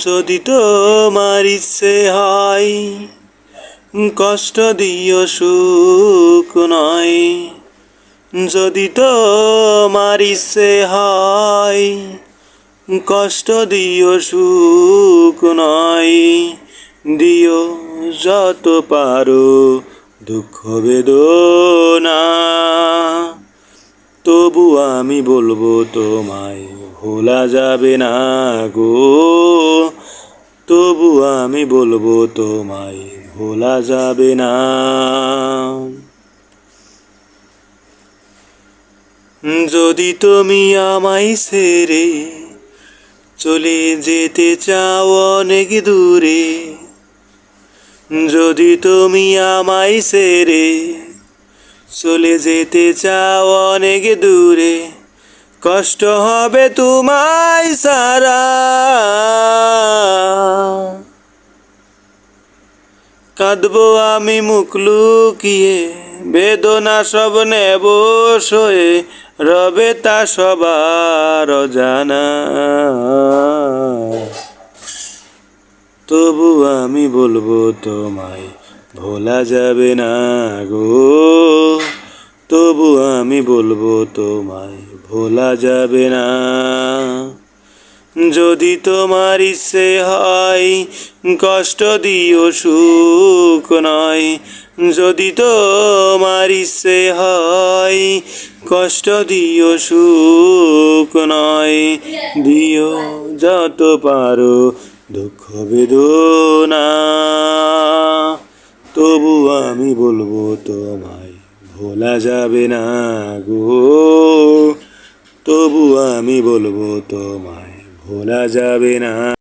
যদি তোমার ইচ্ছে হয় কষ্ট দিও সুখ নয়, যদি তোমার ইচ্ছে হয় কষ্ট দিও সুখ নয়, দিও যত পারো দুঃখ বেদনা, তবু আমি বলবো তোমায় ভোলা যাবে না গো, তবু আমি বলবো তোমায় ভোলা যাবে না। যদি তুমি আমায় ছেড়ে চলে যেতে চাও অনেক দূরে, যদি তুমি আমায় ছেড়ে চলে যেতে চাও অনেক দূরে, কষ্ট হবে তোমায় সারা, কাঁদবো আমি মুখ লুকিয়ে, বেদনা সব নেব সয়ে, রবে তা সবার জানা, তবু আমি বলবো তোমায় ভোলা যাবে না গো, তবু আমি বলবো তোমায় ভোলা যাবে না। যদি তোমার ইচ্ছে হয় কষ্ট দিও সুখ নয়, যদি তোমার ইচ্ছে হয় কষ্ট দিও সুখ নয়, দিও যত পারো দুঃখ বেদনা, তবু আমি বলবো তোমায় ভোলা যাবে না গো, তবু আমি বলবো তোমায় ভোলা যাবে না।